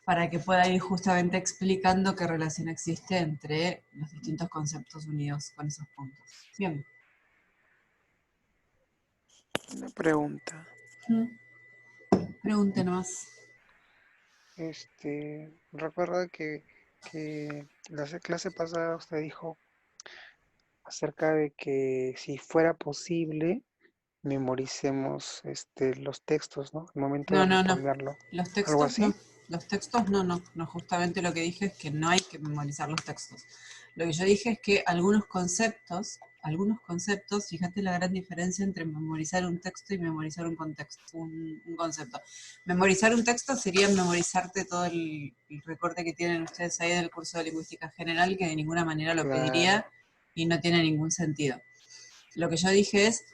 para que pueda ir justamente explicando qué relación existe entre los distintos conceptos unidos con esos puntos. Bien. Una pregunta. Pregunte nomás. Recuerda que la clase pasada usted dijo acerca de que si fuera posible memoricemos los textos, ¿no? Al momento de No, no, no. responderlo. Los ¿Algo textos no. así? Los textos no, no. No, justamente lo que dije es que no hay que memorizar los textos. Lo que yo dije es que algunos conceptos, fíjate la gran diferencia entre memorizar un texto y memorizar un contexto, un concepto. Memorizar un texto sería memorizarte todo el recorte que tienen ustedes ahí del curso de lingüística general, que de ninguna manera lo Claro. pediría y no tiene ningún sentido. Lo que yo dije es,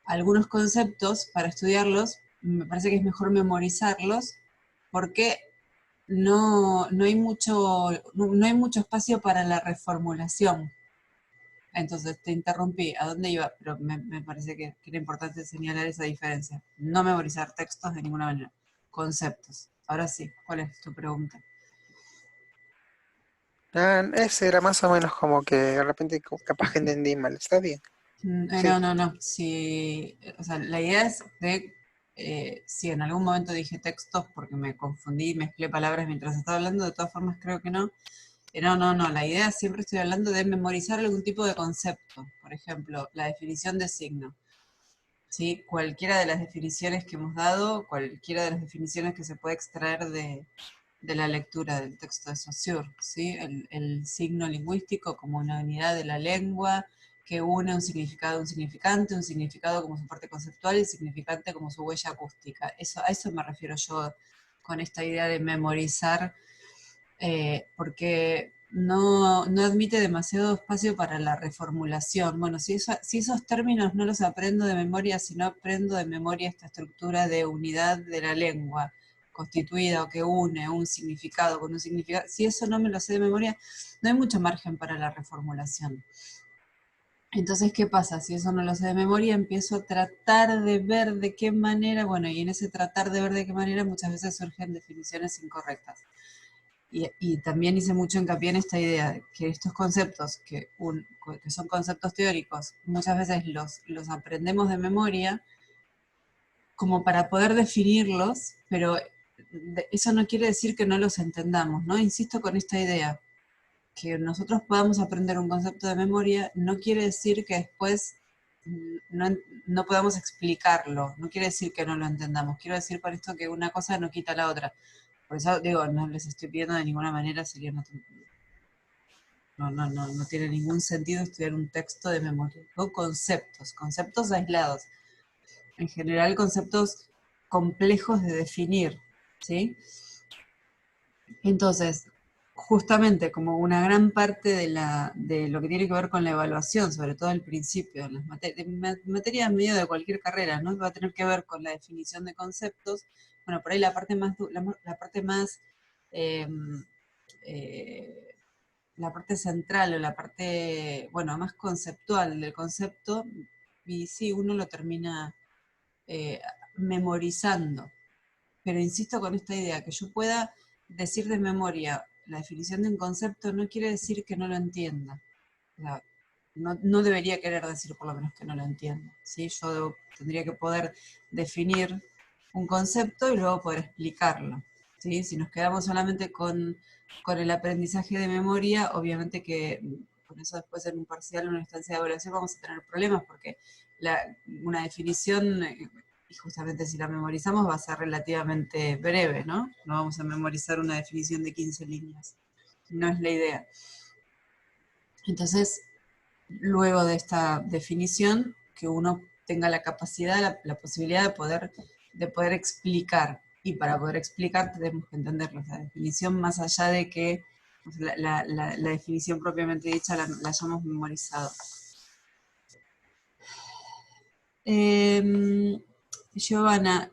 algunos conceptos, para estudiarlos, me parece que es mejor memorizarlos porque no hay mucho espacio para la reformulación. Entonces te interrumpí, ¿a dónde iba? Pero me parece que era importante señalar esa diferencia. No memorizar textos de ninguna manera, conceptos. Ahora sí, ¿cuál es tu pregunta? Ese era más o menos como que de repente capaz que entendí mal. Está bien. Sí. No, no, no. Si, o sea, la idea es de, si en algún momento dije textos porque me confundí, mezclé palabras mientras estaba hablando, de todas formas creo que no. No, no, no. La idea siempre estoy hablando de memorizar algún tipo de concepto. Por ejemplo, la definición de signo. ¿Sí? Cualquiera de las definiciones que hemos dado, cualquiera de las definiciones que se puede extraer de la lectura del texto de Saussure, ¿sí? El signo lingüístico como una unidad de la lengua que une un significado a un significado como su parte conceptual y el significante como su huella acústica. A eso me refiero yo con esta idea de memorizar, porque no admite demasiado espacio para la reformulación. Bueno, si esos términos no los aprendo de memoria, si no aprendo de memoria esta estructura de unidad de la lengua constituida o que une un significado con un significado, si eso no me lo sé de memoria, no hay mucho margen para la reformulación. Entonces, ¿qué pasa? Si eso no lo sé de memoria, empiezo a tratar de ver de qué manera, bueno, y en ese tratar de ver de qué manera muchas veces surgen definiciones incorrectas. Y también hice mucho hincapié en esta idea de que estos conceptos, que son conceptos teóricos, muchas veces los aprendemos de memoria como para poder definirlos, pero eso no quiere decir que no los entendamos, ¿no? Insisto con esta idea, que nosotros podamos aprender un concepto de memoria no quiere decir que después no, no podamos explicarlo, no quiere decir que no lo entendamos, quiero decir por esto que una cosa no quita la otra. Por eso digo, no les estoy pidiendo de ninguna manera, no tiene ningún sentido estudiar un texto de memoria. O conceptos aislados. En general, conceptos complejos de definir, ¿sí? Entonces, justamente como una gran parte de lo que tiene que ver con la evaluación, sobre todo al principio, en las materias medio de cualquier carrera, ¿no? Va a tener que ver con la definición de conceptos. Bueno, por ahí la parte más eh, eh, la parte central o la parte, bueno, más conceptual del concepto, y sí, uno lo termina eh, memorizando. Pero insisto con esta idea, que yo pueda decir de memoria la definición de un concepto no quiere decir que no lo entienda. O sea, no debería querer decir por lo menos que no lo entiendo. ¿Sí? Tendría que poder definir un concepto y luego poder explicarlo. ¿Sí? Si nos quedamos solamente con el aprendizaje de memoria, obviamente que con eso después en un parcial o en una instancia de evaluación vamos a tener problemas porque una definición, y justamente si la memorizamos va a ser relativamente breve, ¿no? No vamos a memorizar una definición de 15 líneas. No es la idea. Entonces, luego de esta definición, que uno tenga la capacidad, la posibilidad de poder explicar. Y para poder explicar tenemos que entender la definición más allá de que la definición propiamente dicha la hayamos memorizado. Giovanna,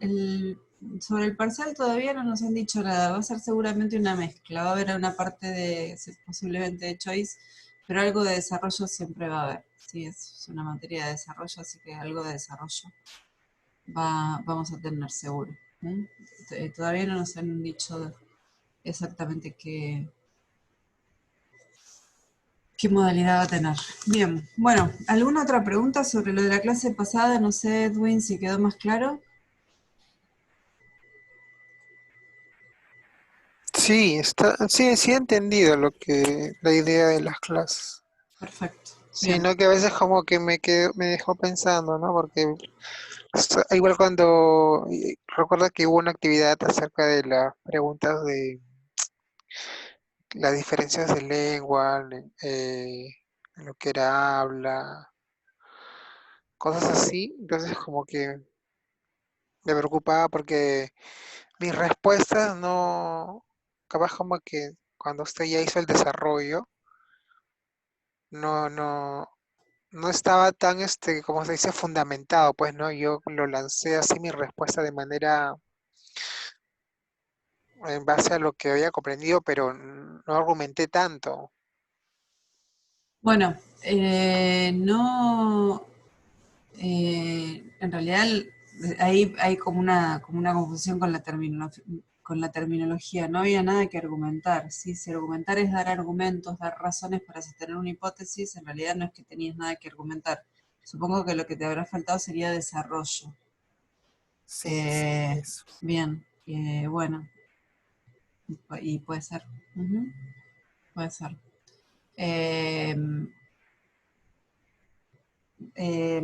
sobre el parcial todavía no nos han dicho nada. Va a ser seguramente una mezcla. Va a haber una parte posiblemente de choice, pero algo de desarrollo siempre va a haber. Sí, es una materia de desarrollo, así que algo de desarrollo vamos a tener seguro. ¿Mm? Todavía no nos han dicho exactamente qué modalidad va a tener. Bien, bueno, ¿alguna otra pregunta sobre lo de la clase pasada? No sé, Edwin, si quedó más claro. Sí, sí he entendido la idea de las clases. Perfecto, bien. Sino que a veces como que me dejó pensando, ¿no? Porque igual cuando recuerda que hubo una actividad acerca de las preguntas de las diferencias de lengua, lo que era habla, cosas así, entonces como que me preocupaba porque mis respuestas no, capaz como que cuando usted ya hizo el desarrollo, no, no, no estaba tan, como se dice, fundamentado, pues, ¿no? Yo lo lancé así mi respuesta de manera en base a lo que había comprendido, pero no argumenté tanto. Bueno, no, en realidad ahí hay como una confusión con con la terminología. No había nada que argumentar, ¿sí? Si argumentar es dar argumentos, dar razones para sostener una hipótesis, en realidad no es que tenías nada que argumentar. Supongo que lo que te habrá faltado sería desarrollo. Sí, sí, Eh, eso. bien, bueno, y puede ser. Ujú, puede ser. Eh, eh,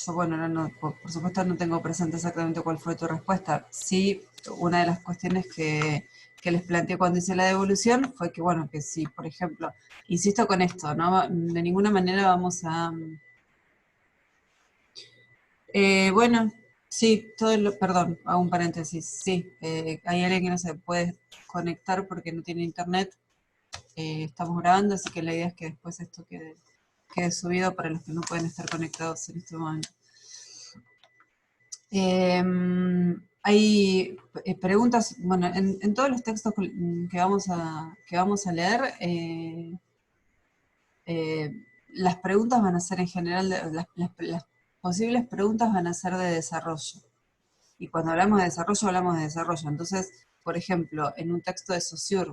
Yo, bueno, por supuesto no tengo presente exactamente cuál fue tu respuesta. Sí, una de las cuestiones que les planteé cuando hice la devolución fue que, bueno, que si, por ejemplo, insisto con esto, ¿no? De ninguna manera vamos a... bueno, sí, perdón, hago un paréntesis, sí, hay alguien que no se puede conectar porque no tiene internet, estamos grabando, así que la idea es que después esto quede subido para los que no pueden estar conectados en este momento. Hay preguntas, bueno, en todos los textos que vamos a leer, las preguntas van a ser en general, las posibles preguntas van a ser de desarrollo. Y cuando hablamos de desarrollo. Entonces, por ejemplo, en un texto de Saussure,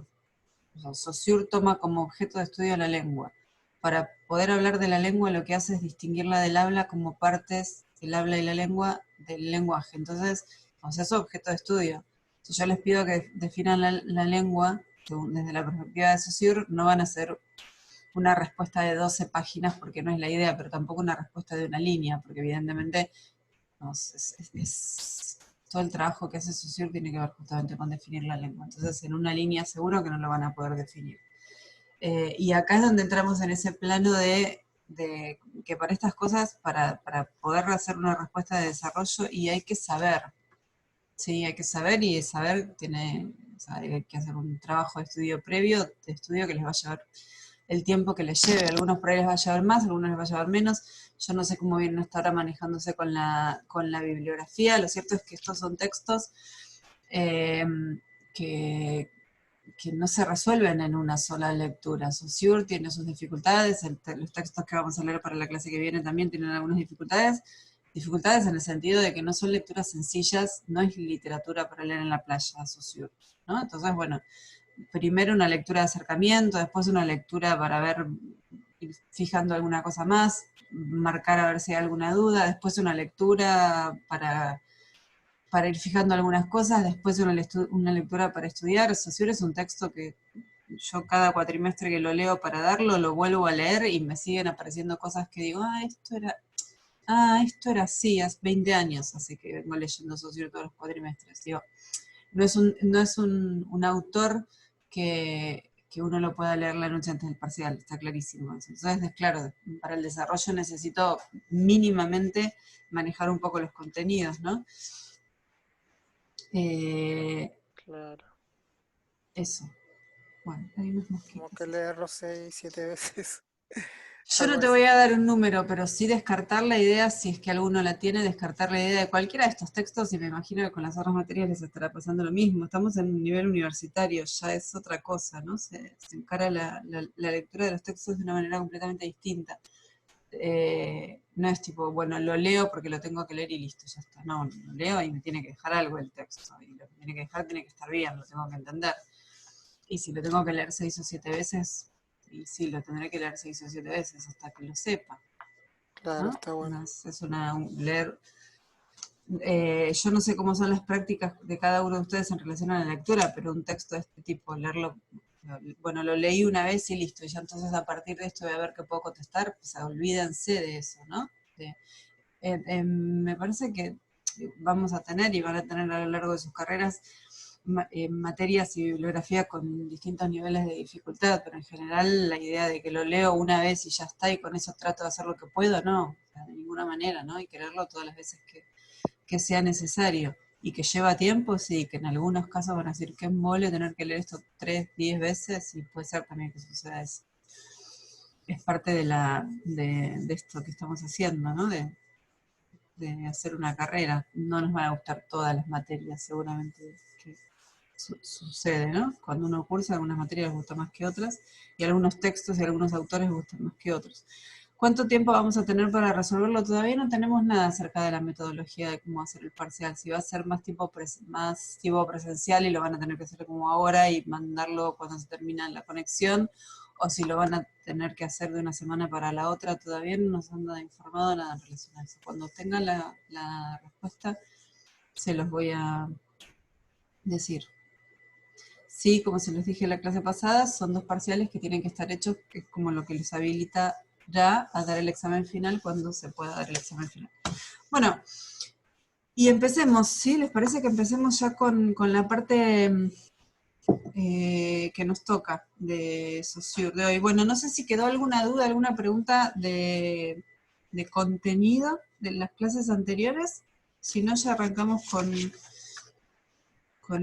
o sea, Saussure toma como objeto de estudio la lengua. Para poder hablar de la lengua, lo que hace es distinguirla del habla como partes del habla y la lengua del lenguaje. Entonces, o sea, es objeto de estudio. Si yo les pido que definan la lengua desde la perspectiva de Saussure, no van a ser una respuesta de 12 páginas porque no es la idea, pero tampoco una respuesta de una línea, porque evidentemente no, todo el trabajo que hace Saussure tiene que ver justamente con definir la lengua. Entonces, en una línea seguro que no lo van a poder definir. Y acá es donde entramos en ese plano de que para estas cosas, para poder hacer una respuesta de desarrollo, y hay que saber, ¿sí? Hay que saber y saber o sea, hay que hacer un trabajo de estudio previo, de estudio que les va a llevar el tiempo que les lleve. Algunos por ahí les va a llevar más, algunos les va a llevar menos. Yo no sé cómo vienen hasta ahora manejándose con la bibliografía. Lo cierto es que estos son textos eh, que, que no se resuelven en una sola lectura. Saussure tiene sus dificultades, los textos que vamos a leer para la clase que viene también tienen algunas dificultades en el sentido de que no son lecturas sencillas, no es literatura para leer en la playa, Saussure, ¿no? Entonces, bueno, primero una lectura de acercamiento, después una lectura para ver, ir fijando alguna cosa más, marcar a ver si hay alguna duda, después una lectura para ir fijando algunas cosas, después una lectura para estudiar. Saussure es un texto que yo cada cuatrimestre que lo leo para darlo, lo vuelvo a leer y me siguen apareciendo cosas que digo, esto era así, hace 20 años, así que vengo leyendo Saussure todos los cuatrimestres. Digo, no es un autor que uno lo pueda leer la noche antes del parcial, está clarísimo. Entonces, claro, para el desarrollo necesito mínimamente manejar un poco los contenidos, ¿no? Eh, Claro. Eso. Bueno, hay unos Como mosquitos. que leerlo 6, 7 veces. Yo no Algo te voy así. a dar un número, pero sí descartar la idea, si es que alguno la tiene, descartar la idea de cualquiera de estos textos, y me imagino que con las otras materias les estará pasando lo mismo. Estamos en un nivel universitario, ya es otra cosa, ¿no? Se encara la lectura de los textos de una manera completamente distinta. no es tipo, bueno, lo leo porque lo tengo que leer y listo, ya está. No, lo leo y me tiene que dejar algo el texto. Y lo que tiene que dejar tiene que estar bien, lo tengo que entender. Y si lo tengo que leer 6 o 7 veces, y sí, lo tendré que leer 6 o 7 veces hasta que lo sepa, Claro, ¿no? está bueno. Es leer. Yo no sé cómo son las prácticas de cada uno de ustedes en relación a la lectura, pero un texto de este tipo, leerlo, bueno, lo leí una vez y listo, y ya entonces a partir de esto voy a ver qué puedo contestar, pues olvídense de eso, ¿no? Me parece que vamos a tener y van a tener a lo largo de sus carreras materias y bibliografía con distintos niveles de dificultad, pero en general la idea de que lo leo una vez y ya está y con eso trato de hacer lo que puedo, no, o sea, de ninguna manera, ¿no? Hay que leerlo todas las veces que sea necesario y que lleva tiempo, sí, que en algunos casos van a decir que es mole tener que leer esto 3, 10 veces y puede ser también que suceda eso. Es parte de esto que estamos haciendo, ¿no? De hacer una carrera. No nos van a gustar todas las materias, seguramente, que sucede, ¿no? Cuando uno cursa, algunas materias les gustan más que otras, y algunos textos y algunos autores les gustan más que otros. ¿Cuánto tiempo vamos a tener para resolverlo? Todavía no tenemos nada acerca de la metodología de cómo hacer el parcial. Si va a ser más tipo presencial y lo van a tener que hacer como ahora y mandarlo cuando se termina la conexión, o si lo van a tener que hacer de una semana para la otra, todavía no nos han dado informado nada en relación a eso. Cuando tenga la respuesta, se los voy a decir. Sí, como se les dije en la clase pasada, son 2 parciales que tienen que estar hechos, que es como lo que les habilita ya a dar el examen final cuando se pueda dar el examen final. Bueno, y empecemos, ¿sí? ¿Les parece que empecemos ya con la parte que nos toca de Saussure de hoy? Bueno, no sé si quedó alguna duda, alguna pregunta de contenido de las clases anteriores. Si no, ya arrancamos con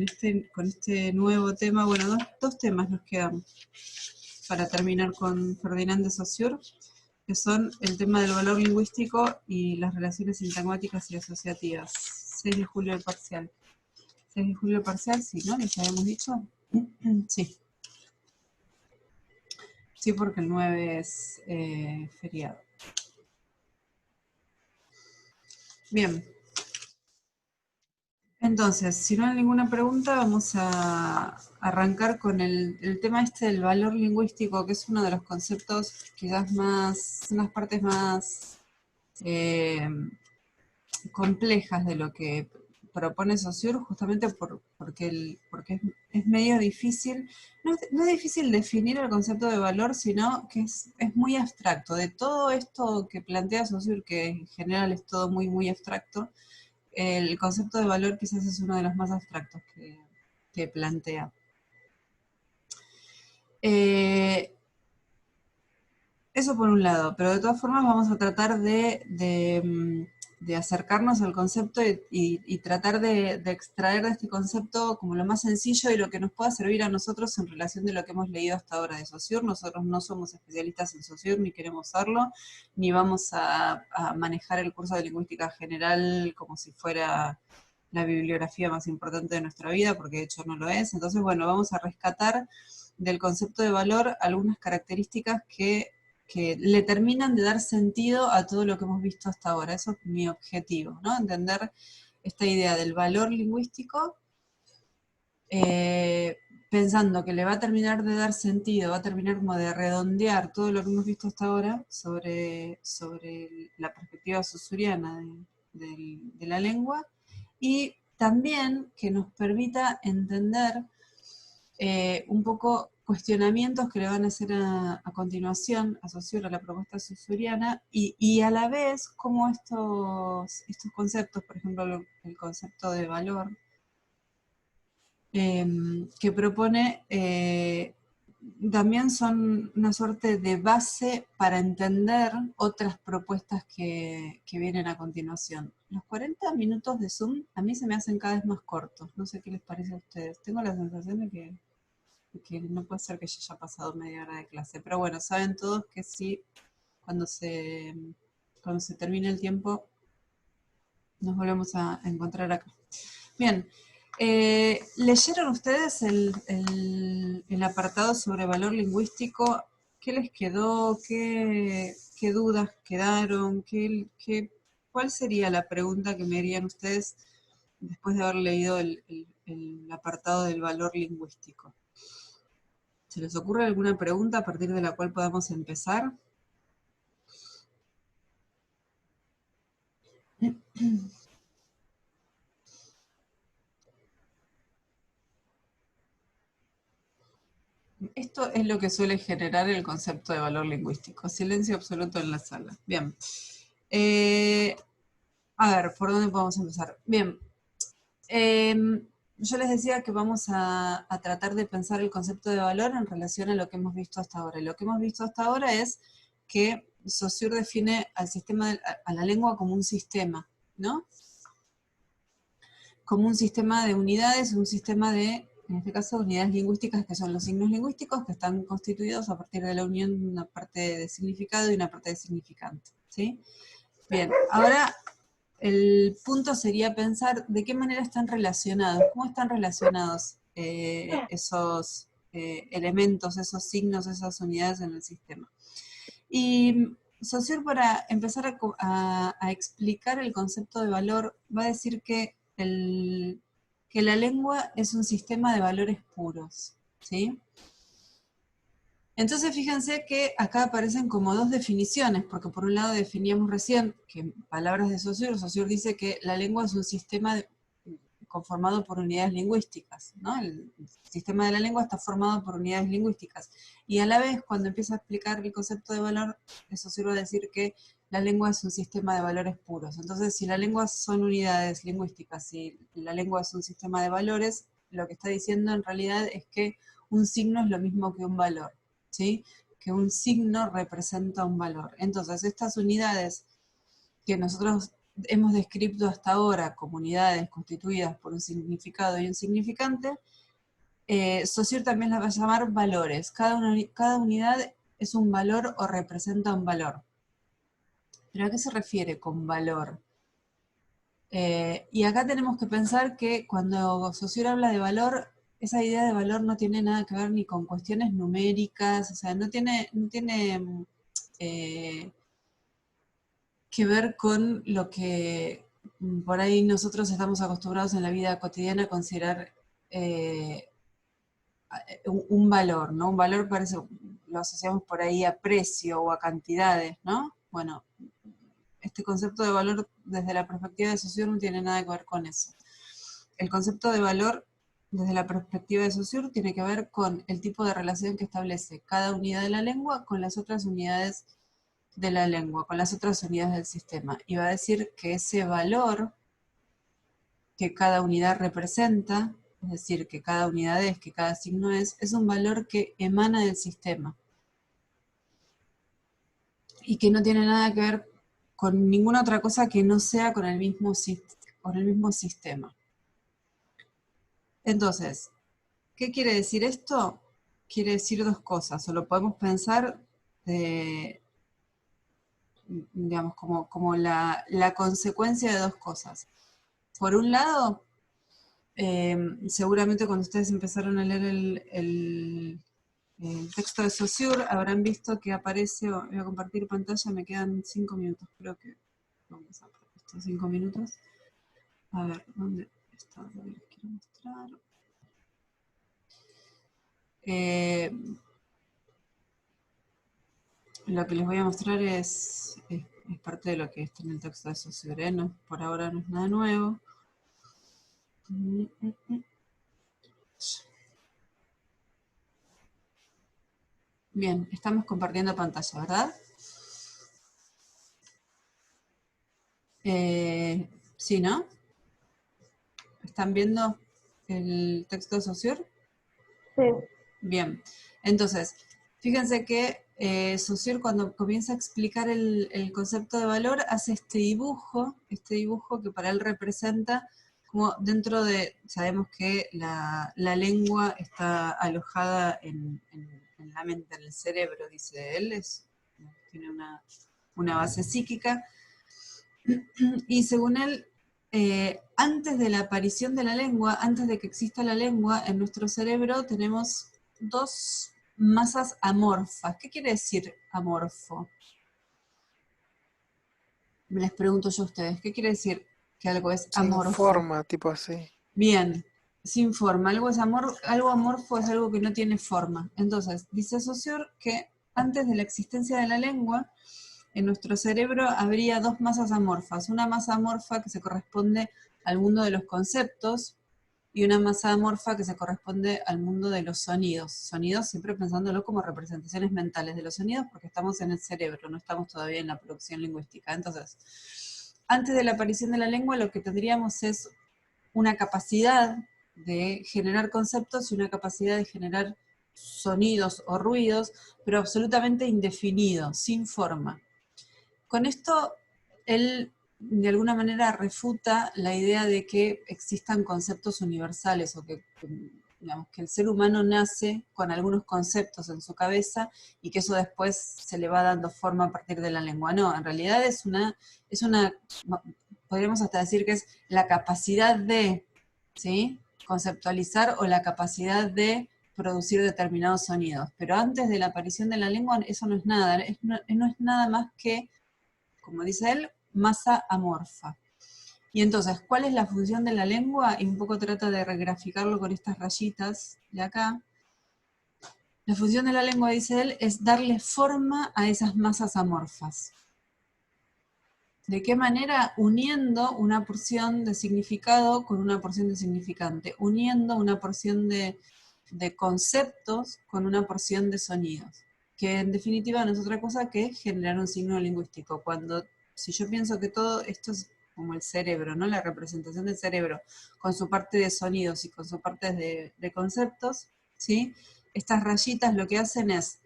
este nuevo tema. Bueno, dos temas nos quedan para terminar con Ferdinand de Saussure, que son el tema del valor lingüístico y las relaciones sintagmáticas y asociativas. 6 de julio el parcial. 6 de julio el parcial, sí, ¿no? ¿Les habíamos dicho? Sí. Sí, porque el 9 es feriado. Bien. Entonces, si no hay ninguna pregunta, vamos a arrancar con el tema este del valor lingüístico, que es uno de los conceptos quizás más, unas partes más complejas de lo que propone Saussure, justamente porque es medio difícil, no es difícil definir el concepto de valor, sino que es muy abstracto. De todo esto que plantea Saussure, que en general es todo muy, muy abstracto, el concepto de valor quizás es uno de los más abstractos que plantea. Eso por un lado, pero de todas formas vamos a tratar de acercarnos al concepto y tratar de extraer de este concepto como lo más sencillo y lo que nos pueda servir a nosotros en relación de lo que hemos leído hasta ahora de Saussure. Nosotros no somos especialistas en Saussure, ni queremos serlo, ni vamos a manejar el curso de lingüística general como si fuera la bibliografía más importante de nuestra vida, porque de hecho no lo es. Entonces, bueno, vamos a rescatar del concepto de valor algunas características que le terminan de dar sentido a todo lo que hemos visto hasta ahora. Eso es mi objetivo, ¿no? Entender esta idea del valor lingüístico, pensando que le va a terminar de dar sentido, va a terminar como de redondear todo lo que hemos visto hasta ahora sobre la perspectiva saussuriana de la lengua, y también que nos permita entender un poco cuestionamientos que le van a hacer a continuación a Saussure, a la propuesta saussuriana, y a la vez cómo estos conceptos, por ejemplo el concepto de valor, que propone, también son una suerte de base para entender otras propuestas que vienen a continuación. Los 40 minutos de Zoom a mí se me hacen cada vez más cortos, no sé qué les parece a ustedes. Tengo la sensación de que no puede ser que ya haya pasado media hora de clase. Pero bueno, saben todos que sí, cuando se termine el tiempo, nos volvemos a encontrar acá. Bien, ¿leyeron ustedes el apartado sobre valor lingüístico? ¿Qué les quedó? ¿Qué qué dudas quedaron, cuál sería la pregunta que me harían ustedes después de haber leído el apartado del valor lingüístico. ¿Se les ocurre alguna pregunta a partir de la cual podamos empezar? Esto es lo que suele generar el concepto de valor lingüístico. Silencio absoluto en la sala. Bien. A ver, ¿por dónde podemos empezar? Bien. Yo les decía que vamos a tratar de pensar el concepto de valor en relación a lo que hemos visto hasta ahora. Y lo que hemos visto hasta ahora es que Saussure define al sistema, a la lengua como un sistema, ¿no? Como un sistema de unidades, un sistema de, en este caso, unidades lingüísticas, que son los signos lingüísticos, que están constituidos a partir de la unión de una parte de significado y una parte de significante, ¿sí? Bien, ahora el punto sería pensar de qué manera están relacionados, cómo están relacionados esos elementos, esos signos, esas unidades en el sistema. Y Saussure, para empezar a explicar el concepto de valor, va a decir que la lengua es un sistema de valores puros, ¿sí? Entonces fíjense que acá aparecen como dos definiciones, porque por un lado definíamos recién, que en palabras de Saussure dice que la lengua es un sistema conformado por unidades lingüísticas, ¿no? El sistema de la lengua está formado por unidades lingüísticas. Y a la vez, cuando empieza a explicar el concepto de valor, Saussure va a decir que la lengua es un sistema de valores puros. Entonces, si la lengua son unidades lingüísticas y la lengua es un sistema de valores, lo que está diciendo en realidad es que un signo es lo mismo que un valor, ¿sí? Que un signo representa un valor. Entonces, estas unidades que nosotros hemos descrito hasta ahora como unidades constituidas por un significado y un significante, Saussure también las va a llamar valores. Cada unidad es un valor o representa un valor. ¿Pero a qué se refiere con valor? Y acá tenemos que pensar que cuando Saussure habla de valor, esa idea de valor no tiene nada que ver ni con cuestiones numéricas, o sea, no tiene que ver con lo que por ahí nosotros estamos acostumbrados en la vida cotidiana a considerar un valor, ¿no? Un valor parece, lo asociamos por ahí a precio o a cantidades, ¿no? Bueno, este concepto de valor desde la perspectiva de Saussure no tiene nada que ver con eso. El concepto de valor desde la perspectiva de Saussure tiene que ver con el tipo de relación que establece cada unidad de la lengua con las otras unidades de la lengua, con las otras unidades del sistema. Y va a decir que ese valor que cada unidad representa, es decir, que cada unidad es, que cada signo es un valor que emana del sistema. Y que no tiene nada que ver con ninguna otra cosa que no sea con el mismo sistema. Entonces, ¿qué quiere decir esto? Quiere decir dos cosas, o lo podemos pensar digamos, como la consecuencia de dos cosas. Por un lado, seguramente cuando ustedes empezaron a leer el texto de Saussure, habrán visto que aparece, voy a compartir pantalla, me quedan 5 minutos, creo que vamos a ver estos 5 minutos. A ver, ¿dónde está? Lo que les quiero mostrar. Lo que les voy a mostrar es parte de lo que está en el texto de Saussure, ¿no? Por ahora no es nada nuevo. Bien, estamos compartiendo pantalla, ¿verdad? Sí, ¿no? ¿Están viendo el texto de Saussure? Sí. Bien, entonces, fíjense que Saussure cuando comienza a explicar el concepto de valor hace este dibujo que para él representa como dentro de, sabemos que la lengua está alojada en la mente, en el cerebro, dice él, tiene una base psíquica, y según él, antes de la aparición de la lengua, antes de que exista la lengua, en nuestro cerebro tenemos dos masas amorfas. ¿Qué quiere decir amorfo? Les pregunto yo a ustedes, ¿qué quiere decir que algo es Sin amorfo? forma, tipo así. Bien, sin forma. Algo es algo amorfo es algo que no tiene forma. Entonces, dice Saussure que antes de la existencia de la lengua, en nuestro cerebro habría dos masas amorfas. Una masa amorfa que se corresponde al mundo de los conceptos y una masa amorfa que se corresponde al mundo de los sonidos. Sonidos siempre pensándolo como representaciones mentales de los sonidos porque estamos en el cerebro, no estamos todavía en la producción lingüística. Entonces, antes de la aparición de la lengua lo que tendríamos es una capacidad de generar conceptos y una capacidad de generar sonidos o ruidos, pero absolutamente indefinidos, sin forma. Con esto, él de alguna manera refuta la idea de que existan conceptos universales o que, digamos, que el ser humano nace con algunos conceptos en su cabeza y que eso después se le va dando forma a partir de la lengua. No, en realidad es una podríamos hasta decir que es la capacidad de, ¿sí?, conceptualizar o la capacidad de producir determinados sonidos. Pero antes de la aparición de la lengua eso no es nada, no es nada más que, como dice él, masa amorfa. Y entonces, ¿cuál es la función de la lengua? Y un poco trata de regraficarlo con estas rayitas de acá. La función de la lengua, dice él, es darle forma a esas masas amorfas. ¿De qué manera? Uniendo una porción de significado con una porción de significante, uniendo una porción de conceptos con una porción de sonidos, que en definitiva no es otra cosa que generar un signo lingüístico. Si yo pienso que todo esto es como el cerebro, ¿no? La representación del cerebro, con su parte de sonidos y con su parte de conceptos, ¿sí? Estas rayitas lo que hacen es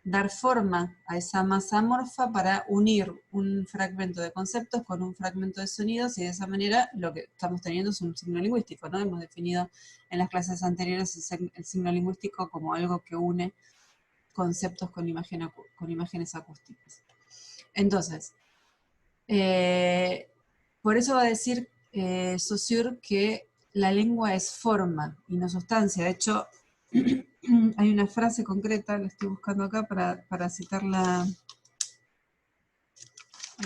dar forma a esa masa amorfa para unir un fragmento de conceptos con un fragmento de sonidos y de esa manera lo que estamos teniendo es un signo lingüístico, ¿no? Hemos definido en las clases anteriores el signo lingüístico como algo que une conceptos con imágenes acústicas. Entonces, por eso va a decir Saussure que la lengua es forma y no sustancia. De hecho, hay una frase concreta, la estoy buscando acá para citarla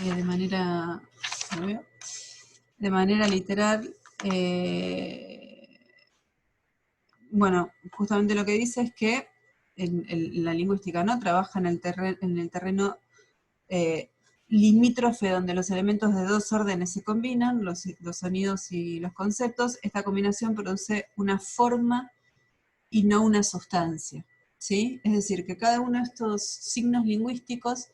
de manera, de manera literal. Bueno, justamente lo que dice es que la lingüística no trabaja en el terreno limítrofe donde los elementos de dos órdenes se combinan, los sonidos y los conceptos. Esta combinación produce una forma y no una sustancia, ¿sí? Es decir, que cada uno de estos signos lingüísticos,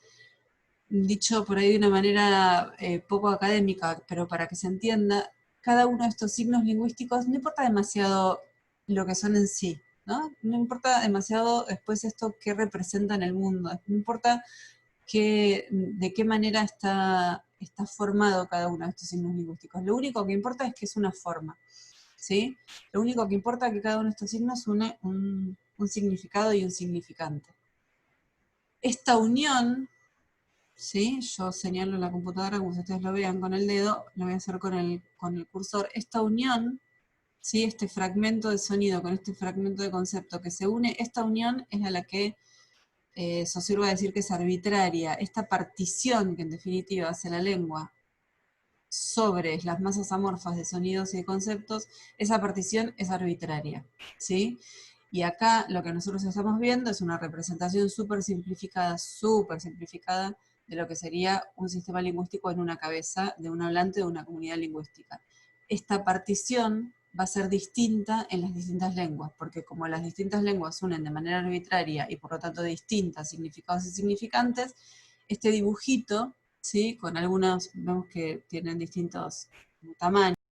dicho por ahí de una manera poco académica, pero para que se entienda, cada uno de estos signos lingüísticos no importa demasiado lo que son en sí, ¿no? No importa demasiado después esto qué representa en el mundo, no importa de qué manera está formado cada uno de estos signos lingüísticos. Lo único que importa es que es una forma, ¿sí? Lo único que importa es que cada uno de estos signos une un significado y un significante. Esta unión, ¿sí? Yo señalo en la computadora como si ustedes lo vean con el dedo, lo voy a hacer con el cursor. Esta unión, ¿sí? Este fragmento de sonido con este fragmento de concepto que se une, esta unión es a la que Saussure va a decir que es arbitraria. Esta partición que en definitiva hace la lengua sobre las masas amorfas de sonidos y de conceptos, esa partición es arbitraria, ¿sí? Y acá lo que nosotros estamos viendo es una representación súper simplificada de lo que sería un sistema lingüístico en una cabeza de un hablante de una comunidad lingüística. Esta partición va a ser distinta en las distintas lenguas, porque como las distintas lenguas unen de manera arbitraria y por lo tanto distintas significados y significantes, este dibujito, ¿sí? Con algunos, vemos que tienen distintos tamaños,